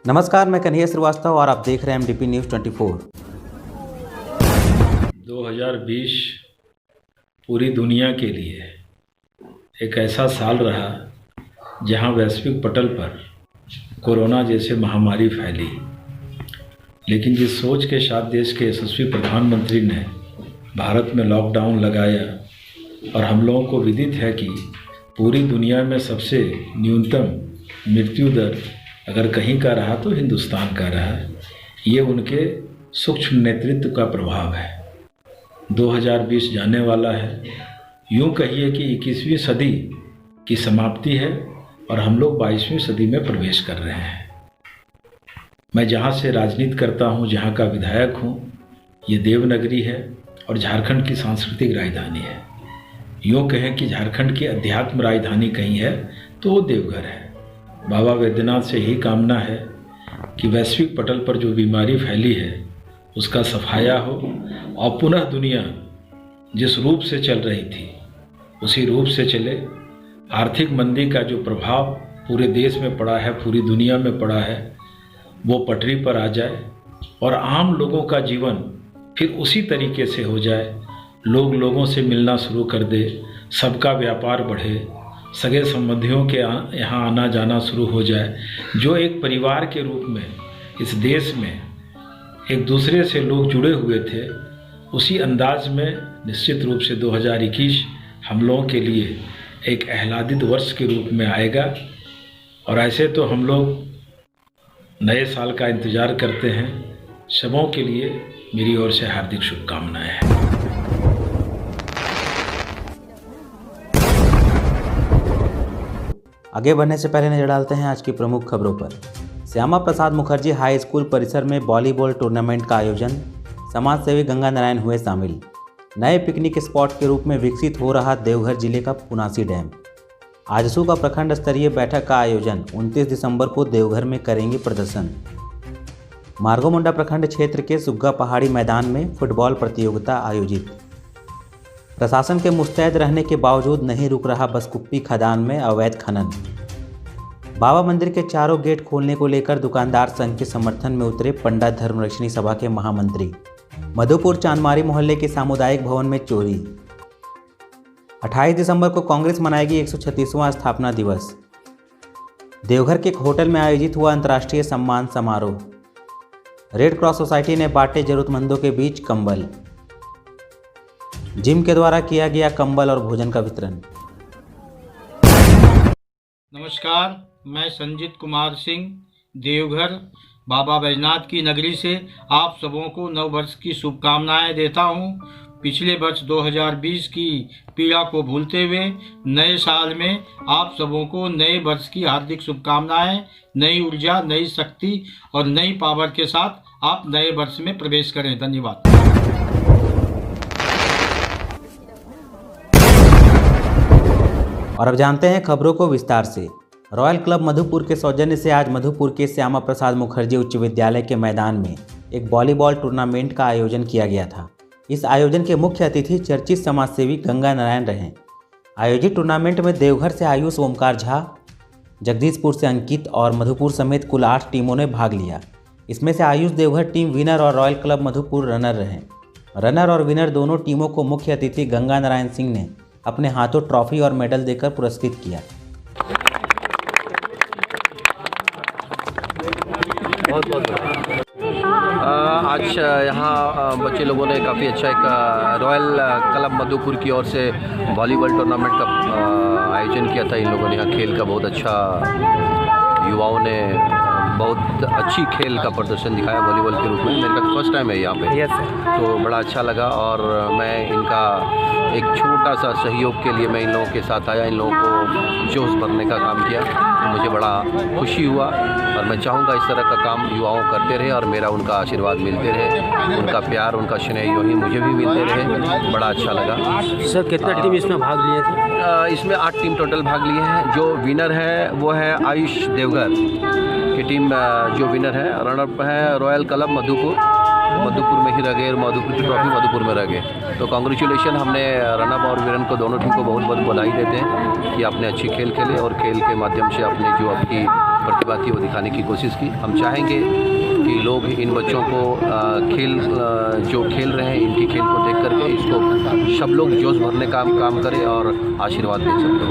नमस्कार, मैं कन्हैया श्रीवास्तव और आप देख रहे हैं MDP न्यूज़ 24। 2020 पूरी दुनिया के लिए एक ऐसा साल रहा जहां वैश्विक पटल पर कोरोना जैसे महामारी फैली, लेकिन जिस सोच के साथ देश के यशस्वी प्रधानमंत्री ने भारत में लॉकडाउन लगाया और हम लोगों को विदित है कि पूरी दुनिया में सबसे न्यूनतम मृत्यु दर अगर कहीं का रहा तो हिंदुस्तान का रहा। ये उनके सूक्ष्म नेतृत्व का प्रभाव है। 2020 जाने वाला है, यूँ कहिए कि 21वीं सदी की समाप्ति है और हम लोग 22वीं सदी में प्रवेश कर रहे हैं। मैं जहाँ से राजनीति करता हूँ, जहाँ का विधायक हूँ, ये देवनगरी है और झारखंड की सांस्कृतिक राजधानी है। यूँ कहें कि झारखंड की अध्यात्म राजधानी कहीं है तो वो देवघर है। बाबा वैद्यनाथ से यही कामना है कि वैश्विक पटल पर जो बीमारी फैली है उसका सफाया हो और पुनः दुनिया जिस रूप से चल रही थी उसी रूप से चले। आर्थिक मंदी का जो प्रभाव पूरे देश में पड़ा है, पूरी दुनिया में पड़ा है, वो पटरी पर आ जाए और आम लोगों का जीवन फिर उसी तरीके से हो जाए। लोग लोगों से मिलना शुरू कर दे, सबका व्यापार बढ़े, सगे संबंधियों के यहाँ आना जाना शुरू हो जाए। जो एक परिवार के रूप में इस देश में एक दूसरे से लोग जुड़े हुए थे, उसी अंदाज में निश्चित रूप से 2021 हम लोगों के लिए एक आह्लादित वर्ष के रूप में आएगा। और ऐसे तो हम लोग नए साल का इंतज़ार करते हैं। सबों के लिए मेरी ओर से हार्दिक शुभकामनाएं हैं। आगे बढ़ने से पहले नजर डालते हैं आज की प्रमुख खबरों पर। श्यामा प्रसाद मुखर्जी हाई स्कूल परिसर में वॉलीबॉल टूर्नामेंट का आयोजन, समाजसेवी गंगा नारायण हुए शामिल। नए पिकनिक स्पॉट के रूप में विकसित हो रहा देवघर जिले का पुनासी डैम। आजसू का प्रखंड स्तरीय बैठक का आयोजन 29 दिसंबर को देवघर में करेंगे प्रदर्शन। मार्गोमुंडा प्रखंड क्षेत्र के सुग्गा पहाड़ी मैदान में फुटबॉल प्रतियोगिता आयोजित। प्रशासन के मुस्तैद रहने के बावजूद नहीं रुक रहा बसकुप्पी खदान में अवैध खनन। बाबा मंदिर के चारों गेट खोलने को लेकर दुकानदार संघ के समर्थन में उतरे पंडित धर्मरक्षणी सभा के महामंत्री। मधुपुर चांदमारी मोहल्ले के सामुदायिक भवन में चोरी। 28 दिसंबर को कांग्रेस मनाएगी 136वां स्थापना दिवस। देवघर के एक होटल में आयोजित हुआ अंतर्राष्ट्रीय सम्मान समारोह। रेड क्रॉस सोसाइटी ने बांटे जरूरतमंदों के बीच कंबल। जिम के द्वारा किया गया कंबल और भोजन का वितरण। नमस्कार, मैं संजीत कुमार सिंह देवघर बाबा बैजनाथ की नगरी से आप सबों को नव वर्ष की शुभकामनाएं देता हूं। पिछले वर्ष 2020 की पीड़ा को भूलते हुए नए साल में आप सबों को नए वर्ष की हार्दिक शुभकामनाएं। नई ऊर्जा, नई शक्ति और नई पावर के साथ आप नए वर्ष में प्रवेश करें। धन्यवाद। और अब जानते हैं खबरों को विस्तार से। रॉयल क्लब मधुपुर के सौजन्य से आज मधुपुर के श्यामा प्रसाद मुखर्जी उच्च विद्यालय के मैदान में एक वॉलीबॉल टूर्नामेंट का आयोजन किया गया था। इस आयोजन के मुख्य अतिथि चर्चित समाजसेवी गंगा नारायण रहे। आयोजित टूर्नामेंट में देवघर से आयुष ओमकार झा, जगदीशपुर से अंकित और मधुपुर समेत कुल 8 टीमों ने भाग लिया। इसमें से आयुष देवघर टीम विनर और रॉयल क्लब मधुपुर रनर रहे। रनर और विनर दोनों टीमों को मुख्य अतिथि गंगा नारायण सिंह ने अपने हाथों ट्रॉफी और मेडल देकर पुरस्कृत किया। आज यहाँ बच्चे लोगों ने काफ़ी अच्छा एक रॉयल क्लब मधुपुर की ओर से वॉलीबॉल टूर्नामेंट का आयोजन किया था। इन लोगों ने यहाँ खेल का बहुत अच्छा, युवाओं ने बहुत अच्छी खेल का प्रदर्शन दिखाया वॉलीबॉल के रूप में। मेरा फर्स्ट टाइम है यहाँ पे। तो बड़ा अच्छा लगा और मैं इनका एक छोटा सा सहयोग के लिए मैं इन लोगों के साथ आया, इन लोगों को जोश भरने का काम किया। तो मुझे बड़ा खुशी हुआ और मैं चाहूँगा इस तरह का काम युवाओं करते रहे और मेरा उनका आशीर्वाद मिलते रहे, उनका प्यार, उनका स्नेह यूँ ही मुझे भी मिलते रहे। बड़ा अच्छा लगा। सर, कितने टीम इसमें भाग लिए थे? इसमें 8 टीम टोटल भाग लिए हैं। जो विनर है वो है आयुष देवघर की टीम, जो विनर है। रनर है रॉयल क्लब मधुपुर में ही रह गए और मधुपुर की ट्रॉफी मधुपुर में रह गए। तो कांग्रेचुलेशन, हमने रनअप और विनर को दोनों टीम को बहुत बहुत बधाई देते हैं कि आपने अच्छी खेल खेले और खेल के माध्यम से आपने जो आपकी प्रतिभा थी वो दिखाने की कोशिश की। हम चाहेंगे कि लोग इन बच्चों को जो खेल रहे हैं इनकी खेल को देख करके इसको सब लोग जोश भरने का काम करें और आशीर्वाद दें सब लोग।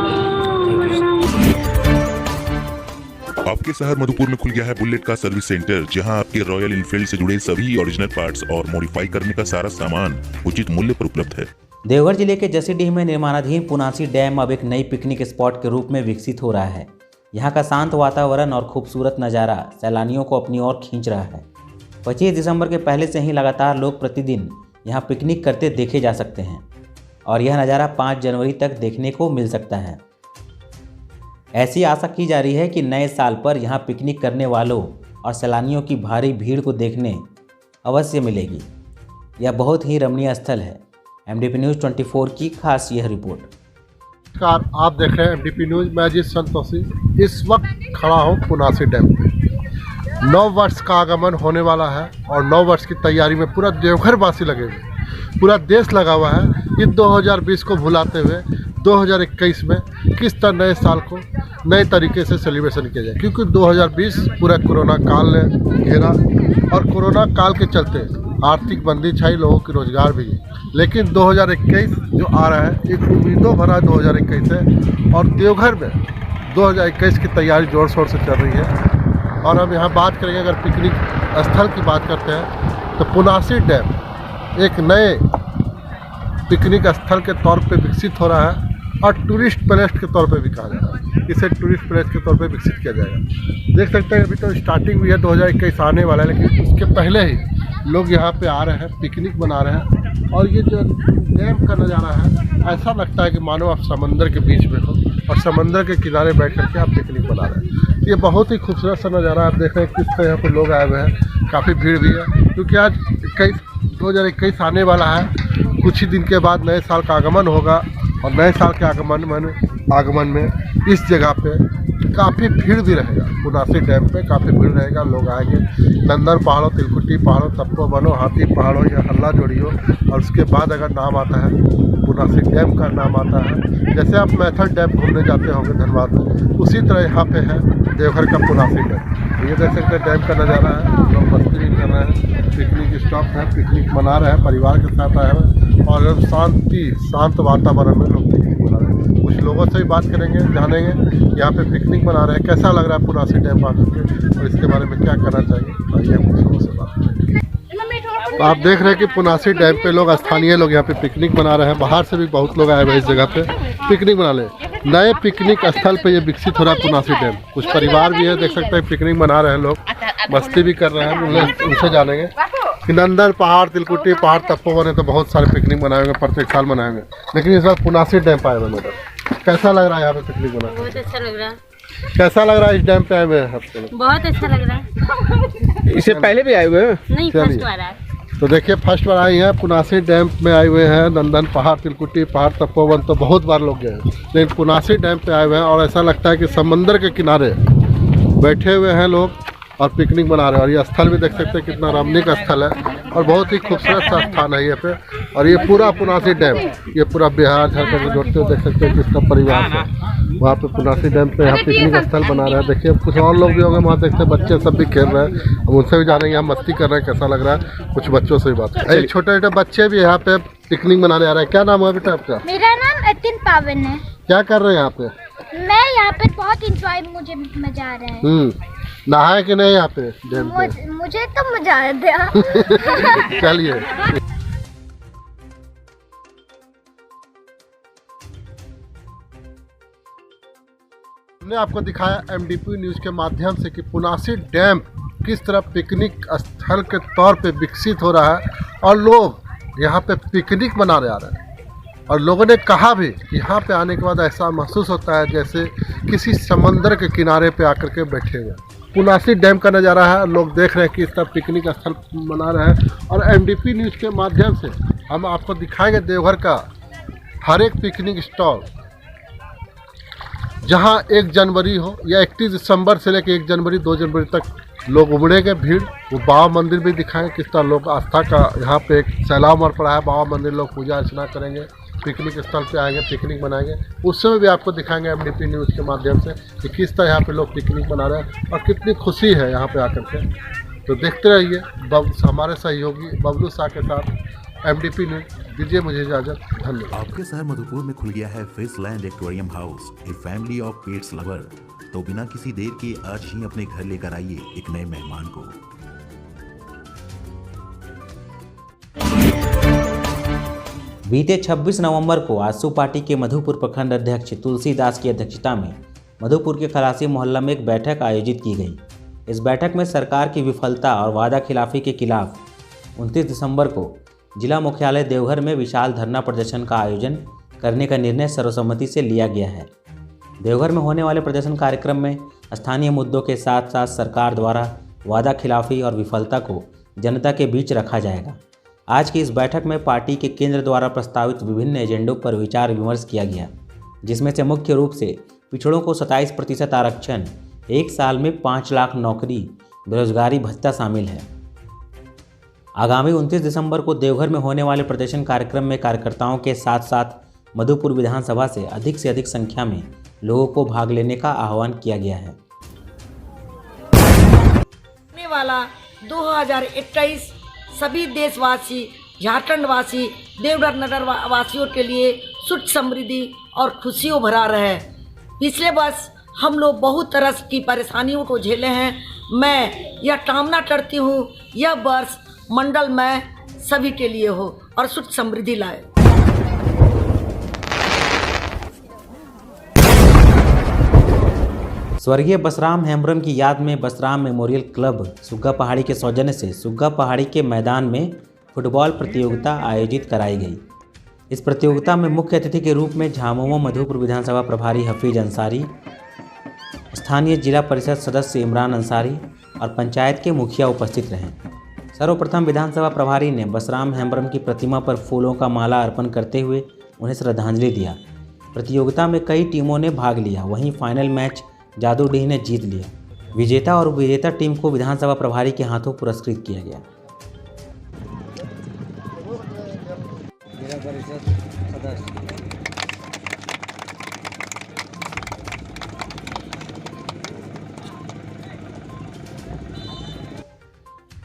आपके शहर मधुपुर में खुल गया है बुलेट का सर्विस सेंटर, जहां आपके रॉयल एनफील्ड से जुड़े सभी ओरिजिनल पार्ट्स और मॉडिफाई करने का सारा सामान उचित मूल्य पर उपलब्ध है। देवघर जिले के जसीडीह में निर्माणाधीन पुनासी डैम अब एक नई पिकनिक स्पॉट के रूप में विकसित हो रहा है। यहाँ का शांत वातावरण और खूबसूरत नज़ारा सैलानियों को अपनी ओर खींच रहा है। 25 दिसंबर के पहले से ही लगातार लोग प्रतिदिन यहाँ पिकनिक करते देखे जा सकते हैं और यह नज़ारा 5 जनवरी तक देखने को मिल सकता है। ऐसी आशा की जा रही है कि नए साल पर यहाँ पिकनिक करने वालों और सैलानियों की भारी भीड़ को देखने अवश्य मिलेगी। यह बहुत ही रमणीय स्थल है। MDP न्यूज़ 24 की खास यह रिपोर्ट। नमस्कार, आप देख रहे हैं MDP न्यूज़। मैं अजीत संतोषी इस वक्त खड़ा हूँ पुनासी डैम पे। 9 वर्ष का आगमन होने वाला है और 9 वर्ष की तैयारी में पूरा देवघर वासी लगे हुए, पूरा देश लगा हुआ है कि 2020 को भुलाते हुए 2021 में किस तरह नए साल को नए तरीके से सेलिब्रेशन किया जाए, क्योंकि 2020 पूरा कोरोना काल ने घेरा और कोरोना काल के चलते आर्थिक मंदी छाई, लोगों की रोजगार भी। लेकिन 2021 जो आ रहा है एक उम्मीदों भरा 2021 है और देवघर में 2021 की तैयारी जोर शोर से चल रही है। और हम यहाँ बात करेंगे, अगर पिकनिक स्थल की बात करते हैं तो पुनासी डैम एक नए पिकनिक स्थल के तौर पे विकसित हो रहा है और टूरिस्ट प्लेस के तौर पे भी कहा जा रहा है। इसे टूरिस्ट प्लेस के तौर पे विकसित किया जाएगा। देख सकते हैं अभी तो स्टार्टिंग भी है, 2021 आने वाला है, लेकिन उसके पहले ही लोग यहाँ पे आ रहे हैं, पिकनिक मना रहे हैं। और ये जो डैम का नज़ारा है, ऐसा लगता है कि मानो आप समंदर के बीच में हो और समंदर के किनारे बैठ करके आप पिकनिक मना रहे हैं। ये बहुत ही खूबसूरत सा नज़ारा आप देख रहे हैं। किस तरह यहाँ पर लोग आए हुए हैं, काफ़ी भीड़ भी है, क्योंकि आज 2021 आने वाला है। कुछ ही दिन के बाद नए साल का आगमन होगा और नए साल के आगमन में इस जगह पे काफ़ी भीड़ भी रहेगा। पुनासी डैम पे काफ़ी भीड़ रहेगा, लोग आएंगे। नंदन पहाड़ों, तिलकुटी पहाड़ों, तपोवनों, हाथी पहाड़ों या हल्ला जोड़ियों, और उसके बाद अगर नाम आता है पुनासी डैम का नाम आता है। जैसे आप मैथल डैम घूमने जाते होंगे धनबाद में, उसी तरह यहाँ पे है देवघर का पुनासी डैम। ये देख सकते हैं डैम का नज़ारा है। लोग मस्ती भी कर रहे हैं, पिकनिक स्टॉप है, पिकनिक मना रहे हैं, परिवार के साथ आए हैं और शांत वातावरण में लोग पिकनिक मना रहे हैं। कुछ लोगों से भी बात करेंगे, जानेंगे यहाँ पे पिकनिक मना रहे हैं, कैसा लग रहा है पुनासी डैम आकर के और इसके बारे में क्या करना चाहिए। आइए हम कुछ लोगों से बात करेंगे। तो आप देख रहे हैं कि पुनासी डैम पे लोग, स्थानीय लोग यहाँ पे पिकनिक मना रहे हैं। बाहर से भी बहुत लोग आए हुए इस जगह पे पिकनिक मना ले। नए पिकनिक स्थल पे ये विकसित हो रहा है पुनासी डैम। कुछ परिवार भी है, देख सकते हैं पिकनिक मना रहे हैं लोग, मस्ती भी कर रहे हैं। उनसे जानेंगे कि नंदन पहाड़, तिलकुटी पहाड़, तपोवन है तो बहुत सारे पिकनिक मनाएंगे, प्रत्येक साल मनाएंगे, लेकिन इस बार पुनासी डैम पे आए हुए मैडम। कैसा लग रहा है यहाँ पे पिकनिक मना? बहुत अच्छा लग रहा है। कैसा लग रहा है इस डैम पे आए हुए हैं? बहुत अच्छा लग रहा है। इससे पहले भी आए हुए हैं? नहीं, फर्स्ट बार आया। तो देखिए फर्स्ट बार आई हैं, पुनासी डैम में आए हुए हैं। नंदन पहाड़, तिलकुटी पहाड़, तपोवन तो बहुत बार लोग गए हैं, लेकिन पुनासी डैम पे आए हुए हैं और ऐसा लगता है कि समंदर के किनारे बैठे हुए हैं लोग और पिकनिक मना रहे हैं। और ये स्थल भी देख सकते हैं कितना रमणीक स्थल है और बहुत ही खूबसूरत सा स्थान है ये पे। और ये पूरा पुनासी डैम, ये पूरा बिहार झारखंड से जोड़ते हुए देख सकते हैं किसका परिवार है वहाँ पे पुनासी डैम पे यहाँ पिकनिक स्थल बना रहे हैं। देखिए कुछ और लोग भी होंगे वहाँ, देखते हैं बच्चे सब भी खेल रहे हैं, हम उनसे भी जानेंगे, हम मस्ती कर रहे हैं, कैसा लग रहा है। कुछ बच्चों से भी बात करें। एक छोटे छोटे बच्चे भी यहाँ पे पिकनिक मनाने आ रहे हैं। क्या नाम है बेटा आपका? मेरा नाम अतिन पावन है। क्या कर रहे हैं यहाँ पे? मैं यहाँ पे बहुत इंजॉय, मुझे मजा आ रहा है। नहाए कि नहीं यहाँ पे डैम पे? मुझे तो मजा आ गया। चलिए। हमने आपको दिखाया MDP न्यूज़ के माध्यम से कि पुनासी डैम किस तरह पिकनिक स्थल के तौर पे विकसित हो रहा है और लोग यहाँ पे पिकनिक मनाने आ रहे हैं। और लोगों ने कहा भी कि यहाँ पे आने के बाद ऐसा महसूस होता है जैसे किसी समंदर के किनारे पे आकर के बैठे हुए। पुनासी डैम का नज़ारा है, लोग देख रहे हैं कि इस तरह पिकनिक स्थल मना रहे हैं। और MDP न्यूज़ के माध्यम से हम आपको दिखाएंगे देवघर का हर एक पिकनिक स्टॉल, जहां 1 जनवरी हो या 31 दिसंबर से लेकर 1 जनवरी 2 जनवरी तक लोग उमड़ेंगे भीड़। वो बाबा मंदिर भी दिखाएं किस तरह लोग आस्था का यहाँ पे एक सैलाब मर पड़ा है। बाबा मंदिर लोग पूजा अर्चना करेंगे पिकनिक स्थल पे आएंगे, पिकनिक बनाएंगे, उस समय भी आपको दिखाएंगे MDP न्यूज़ के माध्यम से कि किस तरह यहाँ पे लोग पिकनिक मना रहे हैं और कितनी खुशी है यहाँ पे आकर के। तो देखते रहिए हमारे सहयोगी बबलू शाह के साथ MDP न्यूज़। दीजिए मुझे इजाज़त, धन्यवाद। आपके शहर मधुपुर में खुल गया है Fishland aquarium house, a family of pets lover. तो बिना किसी देर के आज ही अपने घर लेकर आइए एक नए मेहमान को। बीते 26 नवंबर को आसू पार्टी के मधुपुर प्रखंड अध्यक्ष तुलसीदास की अध्यक्षता में मधुपुर के खलासी मोहल्ला में एक बैठक आयोजित की गई। इस बैठक में सरकार की विफलता और वादा खिलाफी के खिलाफ 29 दिसंबर को जिला मुख्यालय देवघर में विशाल धरना प्रदर्शन का आयोजन करने का निर्णय सर्वसम्मति से लिया गया है। देवघर में होने वाले प्रदर्शन कार्यक्रम में स्थानीय मुद्दों के साथ साथ सरकार द्वारा वादा खिलाफी और विफलता को जनता के बीच रखा जाएगा। आज की इस बैठक में पार्टी के केंद्र द्वारा प्रस्तावित विभिन्न एजेंडों पर विचार विमर्श किया गया, जिसमें से मुख्य रूप से पिछड़ों को 27% आरक्षण, 1 साल में 5 लाख नौकरी, बेरोजगारी भत्ता शामिल है। आगामी 29 दिसंबर को देवघर में होने वाले प्रदर्शन कार्यक्रम में कार्यकर्ताओं के साथ साथ मधुपुर विधानसभा से अधिक संख्या में लोगों को भाग लेने का आह्वान किया गया है। आने वाला 2021 सभी देशवासी, झारखंड वासी, देवघर नगर वासियों के लिए सुख समृद्धि और खुशियों भरा रहे। पिछले वर्ष हम लोग बहुत तरह की परेशानियों को झेले हैं। मैं यह कामना करती हूँ यह वर्ष मंडल में सभी के लिए हो और सुख समृद्धि लाए। स्वर्गीय बसराम हेम्ब्रम की याद में बसराम मेमोरियल क्लब सुग्गा पहाड़ी के सौजन्य से सुग्गा पहाड़ी के मैदान में फुटबॉल प्रतियोगिता आयोजित कराई गई। इस प्रतियोगिता में मुख्य अतिथि के रूप में झामुमो मधुपुर विधानसभा प्रभारी हफीज अंसारी, स्थानीय जिला परिषद सदस्य इमरान अंसारी और पंचायत के मुखिया उपस्थित रहे। सर्वप्रथम विधानसभा प्रभारी ने बसराम हेम्ब्रम की प्रतिमा पर फूलों का माला अर्पण करते हुए उन्हें श्रद्धांजलि दिया। प्रतियोगिता में कई टीमों ने भाग लिया, वहीं फाइनल मैच जादूडीह ने जीत लिया। विजेता और विजेता टीम को विधानसभा प्रभारी के हाथों पुरस्कृत किया गया।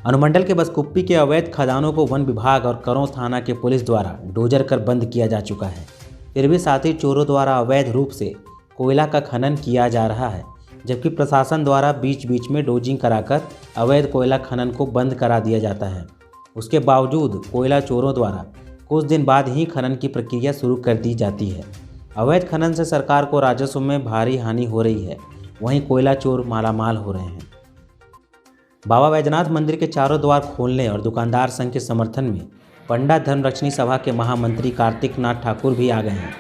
अनुमंडल के बसकुप्पी के अवैध खदानों को वन विभाग और करौंज थाना के पुलिस द्वारा डोजर कर बंद किया जा चुका है। फिर भी साथी चोरों द्वारा अवैध रूप से कोयला का खनन किया जा रहा है, जबकि प्रशासन द्वारा बीच बीच में डोजिंग कराकर अवैध कोयला खनन को बंद करा दिया जाता है। उसके बावजूद कोयला चोरों द्वारा कुछ दिन बाद ही खनन की प्रक्रिया शुरू कर दी जाती है। अवैध खनन से सरकार को राजस्व में भारी हानि हो रही है, वहीं कोयला चोर मालामाल हो रहे हैं। बाबा बैजनाथ मंदिर के चारों द्वार खोलने और दुकानदार संघ के समर्थन में पंडा धर्मरक्षणी सभा के महामंत्री कार्तिक नाथ ठाकुर भी आ गए हैं।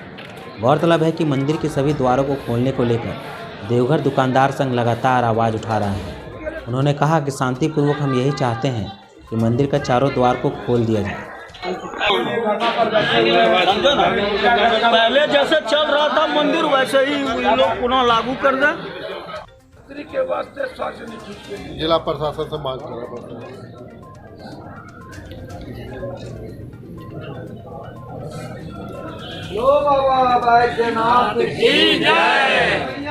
गौरतलब है कि मंदिर के सभी द्वारों को खोलने को लेकर देवघर दुकानदार संघ लगातार आवाज़ उठा रहा है। उन्होंने कहा कि शांतिपूर्वक हम यही चाहते हैं कि मंदिर का चारों द्वार को खोल दिया जाए। पहले जैसे चल रहा था मंदिर वैसे ही लोग पुनः लागू कर दें। के वास्ते जिला प्रशासन से मांग कर रहा है।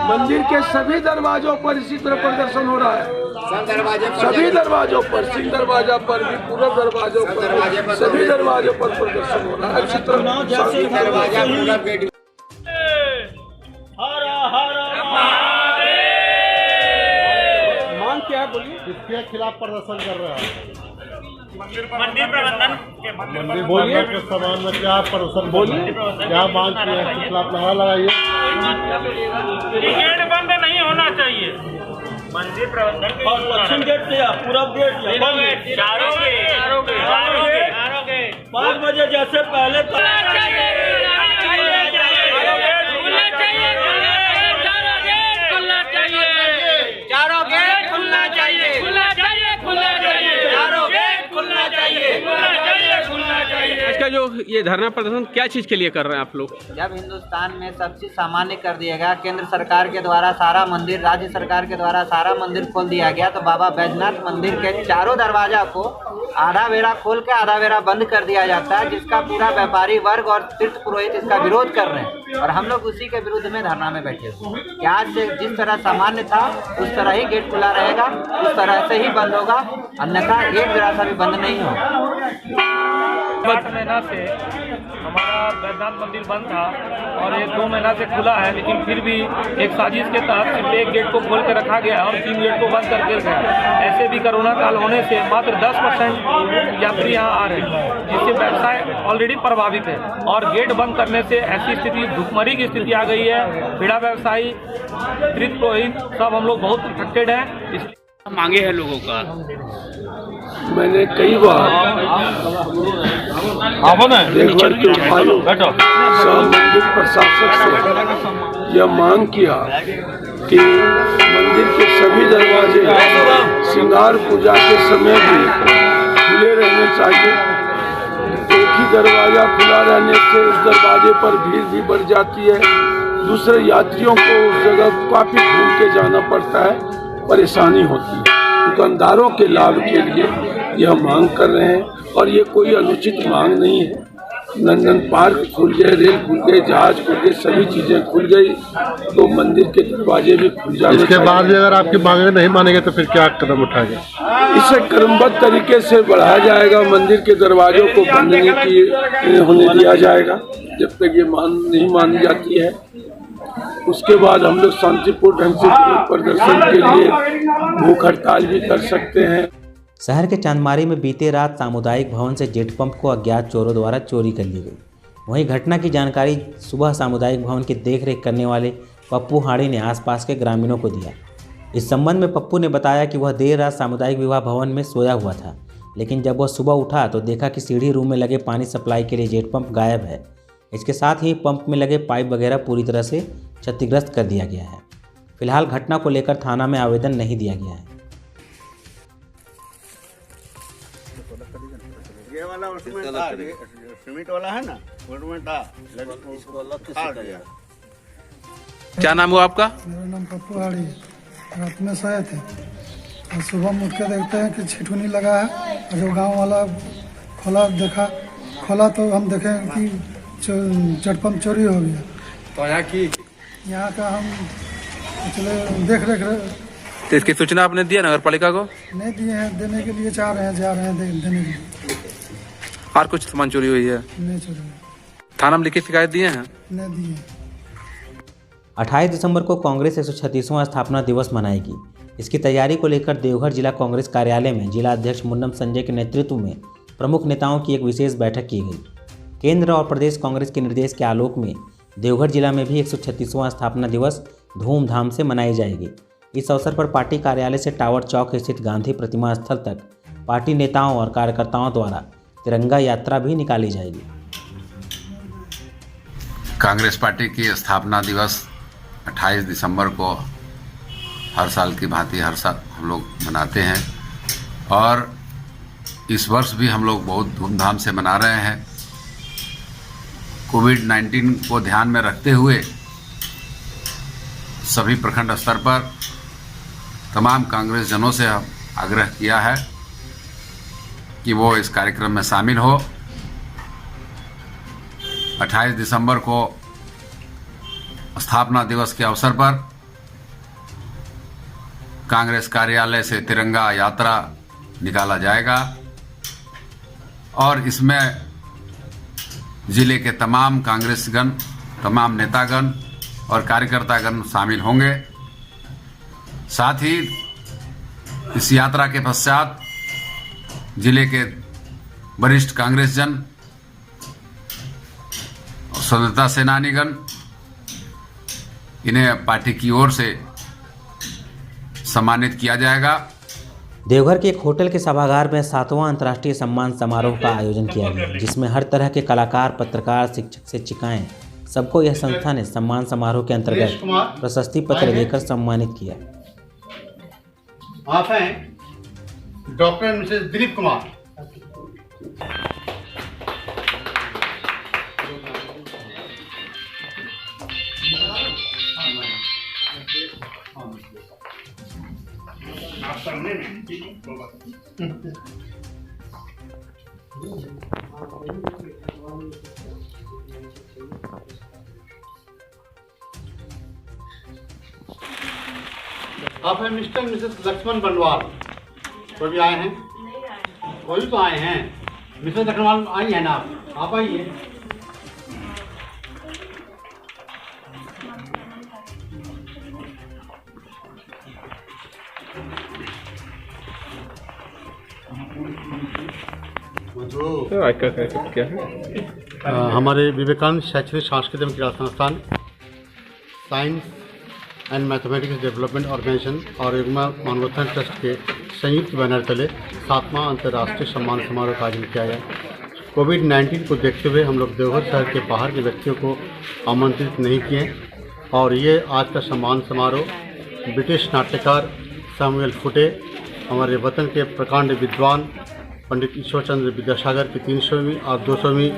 मंदिर के सभी दरवाजों पर इसी तरह प्रदर्शन हो रहा है। सभी दरवाजों पर, सिंह दरवाजा पर भी, पूरा दरवाजों पर, सभी दरवाजों पर प्रदर्शन हो रहा है। इसी तरह मांग क्या है बोलिए? इसके खिलाफ प्रदर्शन कर रहा है। मंदिर प्रबंधन के सामान में क्या प्रदर्शन, बोलिए क्या मांग किया है? खिलाफ नारा लगाइए। गेट बंद नहीं होना चाहिए। मंदिर प्रबंधन और पश्चिम गेट या पूरब गेट या चारों गेट 5 बजे जैसे पहले इसके का जो ये धरना प्रदर्शन क्या चीज़ के लिए कर रहे हैं आप लोग? जब हिंदुस्तान में सब चीज़ सामान्य कर दिया गया, केंद्र सरकार के द्वारा सारा मंदिर, राज्य सरकार के द्वारा सारा मंदिर खोल दिया गया, तो बाबा बैजनाथ मंदिर के चारों दरवाजा को आधा बेड़ा खोल के आधा बेड़ा बंद कर दिया जाता है, जिसका पूरा व्यापारी वर्ग और तीर्थ पुरोहित इसका विरोध कर रहे हैं। और हम लोग उसी के विरुद्ध में धरना में बैठे हुए हैं कि आज से जिस तरह सामान्य था उस तरह ही गेट खुला रहेगा, उस तरह से ही बंद होगा, अन्यथा एक बेड़ा सा भी बंद नहीं होगा। 8 महीना से हमारा बैजनाथ मंदिर बंद था और ये 2 महीना से खुला है, लेकिन फिर भी एक साजिश के तहत सिर्फ एक गेट को खोल के रखा गया और 3 गेट को बंद करके गया। ऐसे भी कोरोना काल होने से मात्र 10% यात्री यहाँ आ रहे हैं, जिससे व्यवसाय ऑलरेडी प्रभावित है। और गेट बंद करने से ऐसी स्थिति, भुखमरी की स्थिति आ गई है। बीड़ा व्यवसायी, तीर्थ पुरोहित सब हम लोग बहुत अफेक्टेड हैं। इसलिए मांगे हैं लोगों का। मैंने कई बार मंदिर प्रशासक से यह मांग किया कि मंदिर के सभी दरवाजे श्रृंगार पूजा के समय भी खुले रहने चाहिए। एक ही दरवाजा खुला रहने से उस दरवाजे पर भीड़ भी बढ़ जाती है, दूसरे यात्रियों को उस जगह काफी घूम के जाना पड़ता है, परेशानी होती है। दुकानदारों के लाभ के लिए यह मांग कर रहे हैं और ये कोई अनुचित मांग नहीं है। नंदन पार्क खुल गए, रेल खुल गए, जहाज खुल गए, सभी चीजें खुल गई, तो मंदिर के दरवाजे भी खुल जाने। इसके बाद भी अगर आपकी मांगे नहीं मानेंगे तो फिर क्या कदम उठाएंगे? इसे क्रमबद्ध तरीके से बढ़ाया जाएगा। मंदिर के दरवाजों को बंद नहीं होने दिया जाएगा जब तक ये नहीं मानी जाती है। उसके बाद हम लोग शांतिपूर्ण ढंग से प्रदर्शन के लिए भूख हड़ताल भी कर सकते हैं। शहर के चांदमारी में बीते रात सामुदायिक भवन से जेट पंप को अज्ञात चोरों द्वारा चोरी कर ली गई। वहीं घटना की जानकारी सुबह सामुदायिक भवन की देखरेख करने वाले पप्पू हाड़ी ने आसपास के ग्रामीणों को दिया। इस संबंध में पप्पू ने बताया कि वह देर रात सामुदायिक विवाह भवन में सोया हुआ था, लेकिन जब वह सुबह उठा तो देखा कि सीढ़ी रूम में लगे पानी सप्लाई के लिए जेट पंप गायब है। इसके साथ ही पंप में लगे पाइप वगैरह पूरी तरह से क्षतिग्रस्त कर दिया गया है। फिलहाल घटना को लेकर थाना में आवेदन नहीं दिया गया है। ये वाला सीमेंट वाला है ना, क्या नाम हुआ आपका? मेरा नाम पप्पू हाड़ी। रात में सोए थे और सुबह में उठ के देखते हैं कि छिटुनी लगा है, और जो गांव वाला खोला तो हम देखें कि जेट पंप चोरी हो गया। तो यहाँ का हम चले देख रेख। तो इसकी सूचना आपने दिया नगर पालिका को? नहीं दिए हैं, देने के लिए जा रहे हैं देने के लिए। और कुछ सामान चोरी हुई है? नहीं चोरी। थाना में लिखित शिकायत दिए हैं? नहीं दिए। 28 दिसंबर को कांग्रेस 136वां स्थापना दिवस मनाएगी। इसकी तैयारी को लेकर देवघर जिला कांग्रेस कार्यालय में जिला अध्यक्ष मुन्नम संजय के नेतृत्व में प्रमुख नेताओं की एक विशेष बैठक की गई। केंद्र और प्रदेश कांग्रेस के निर्देश के आलोक में देवघर जिला में भी 136वां स्थापना दिवस धूमधाम से मनाई जाएगी। इस अवसर पर पार्टी कार्यालय से टावर चौक स्थित गांधी प्रतिमा स्थल तक पार्टी नेताओं और कार्यकर्ताओं द्वारा तिरंगा यात्रा भी निकाली जाएगी। कांग्रेस पार्टी की स्थापना दिवस 28 दिसंबर को हर साल की भांति हर साल हम लोग मनाते हैं और इस वर्ष भी हम लोग बहुत धूमधाम से मना रहे हैं। कोविड-19 को ध्यान में रखते हुए सभी प्रखंड स्तर पर तमाम कांग्रेस जनों से आग्रह किया है कि वो इस कार्यक्रम में शामिल हो। 28 दिसंबर को स्थापना दिवस के अवसर पर कांग्रेस कार्यालय से तिरंगा यात्रा निकाला जाएगा और इसमें जिले के तमाम कांग्रेसगण, तमाम नेतागण और कार्यकर्तागण शामिल होंगे। साथ ही इस यात्रा के पश्चात जिले के वरिष्ठ कांग्रेसजन और स्वतंत्रता सेनानीगण, इन्हें पार्टी की ओर से सम्मानित किया जाएगा। देवघर के एक होटल के सभागार में 7वां अंतर्राष्ट्रीय सम्मान समारोह का आयोजन किया गया, जिसमें हर तरह के कलाकार, पत्रकार, शिक्षक, शिक्षिकाएं सबको यह संस्था ने सम्मान समारोह के अंतर्गत प्रशस्ति पत्र देकर सम्मानित किया। आप हैं डॉक्टर मिसेस दिलीप कुमार। आप हैं मिस्टर मिसेस लक्ष्मण बंडवाल, कोई भी आए हैं? कोई तो आए हैं। मिसेस लक्ष्मण आई हैं ना आप आइए। हमारे विवेकानंद शैक्षणिक सांस्कृतिक क्रीड़ा संस्थान science and mathematics development organisation और युग्मा मानवोत्थान ट्रस्ट के संयुक्त बैनर तले 7वां अंतर्राष्ट्रीय सम्मान समारोह का आयोजन किया गया। कोविड-19 को देखते हुए हम लोग देवघर शहर के बाहर के व्यक्तियों को आमंत्रित नहीं किए और ये आज का सम्मान समारोह ब्रिटिश नाट्यकार सैमुअल फुटे, हमारे वतन के प्रकांड विद्वान पंडित ईश्वर चंद्र विद्यासागर की 300वीं और 200वीं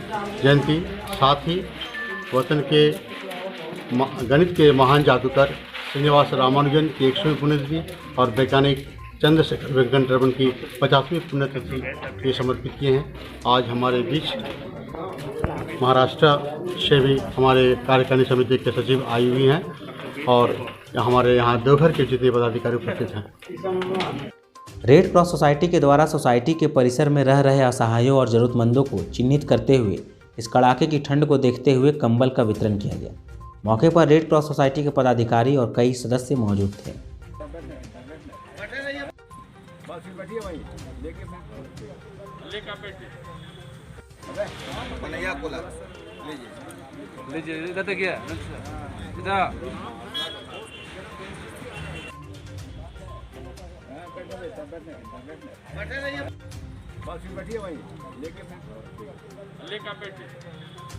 जयंती, साथ ही वतन के गणित के महान जादूगर श्रीनिवास रामानुजन की 100वीं पुण्यतिथि और वैज्ञानिक चंद्रशेखर वेंकटरमन की 50वीं पुण्यतिथि ये समर्पित किए हैं। आज हमारे बीच महाराष्ट्र से भी हमारे कार्यकारिणी समिति के सचिव आई हुई हैं और हमारे यहाँ देवघर के जितने पदाधिकारी उपस्थित हैं। रेड क्रॉस सोसाइटी के द्वारा सोसाइटी के परिसर में रह रहे असहायों और ज़रूरतमंदों को चिन्हित करते हुए इस कड़ाके की ठंड को देखते हुए कंबल का वितरण किया गया। मौके पर रेड क्रॉस सोसाइटी के पदाधिकारी और कई सदस्य मौजूद थे।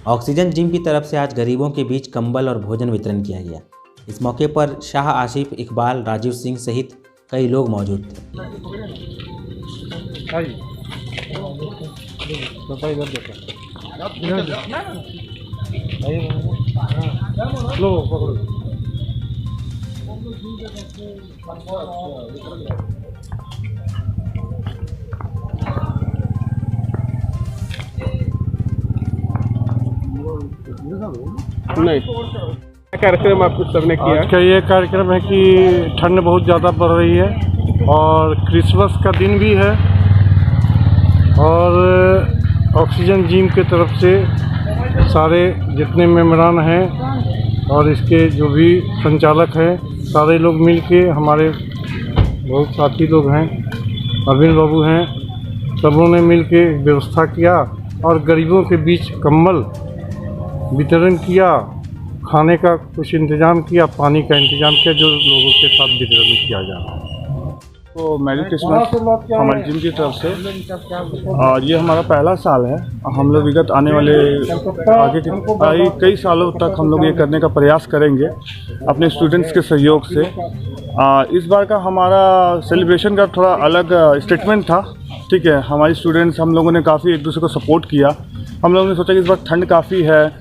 ऑक्सीजन जिम की तरफ से आज गरीबों के बीच कंबल और भोजन वितरण किया गया। इस मौके पर शाह आसिफ, इकबाल, राजीव सिंह सहित कई लोग मौजूद थे। नहीं, कार्यक्रम आप सबने किया? आज का ये कार्यक्रम है कि ठंड बहुत ज़्यादा पड़ रही है और क्रिसमस का दिन भी है और ऑक्सीजन जिम के तरफ से सारे जितने मेम्बरान हैं और इसके जो भी संचालक हैं सारे लोग मिलके, हमारे बहुत साथी लोग हैं, अरविंद बाबू हैं, सबों ने मिलके व्यवस्था किया और गरीबों के बीच कंबल वितरण किया, खाने का कुछ इंतज़ाम किया, पानी का इंतज़ाम किया, जो लोगों के साथ वितरण किया जा रहा है। तो मेरी क्रिसमस हमारी जिम की तरफ से और ये हमारा पहला साल है। हम लोग विगत आने वाले आगे कई सालों तक हम लोग ये करने का प्रयास करेंगे अपने स्टूडेंट्स के सहयोग से। इस बार का हमारा सेलिब्रेशन का थोड़ा अलग स्टेटमेंट था। ठीक है, हमारे स्टूडेंट्स हम लोगों ने काफ़ी एक दूसरे को सपोर्ट किया। हम लोगों ने सोचा कि इस बार ठंड काफ़ी है,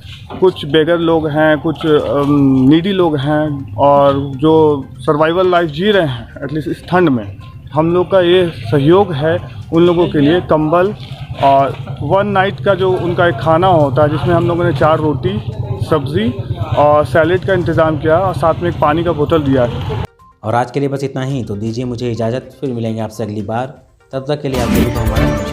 कुछ बेगर लोग हैं, कुछ नीडी लोग हैं और जो सर्वाइवल लाइफ जी रहे हैं एटलीस्ट इस ठंड में, हम लोग का ये सहयोग है उन लोगों के लिए कंबल और 1 नाइट का जो उनका एक खाना होता है जिसमें हम लोगों ने 4 रोटी, सब्ज़ी और सैलेड का इंतज़ाम किया और साथ में एक पानी का बोतल दिया है। और आज के लिए बस इतना ही। तो दीजिए मुझे इजाज़त, फिर मिलेंगे आपसे अगली बार। तब तक के लिए आप सभी को हमारा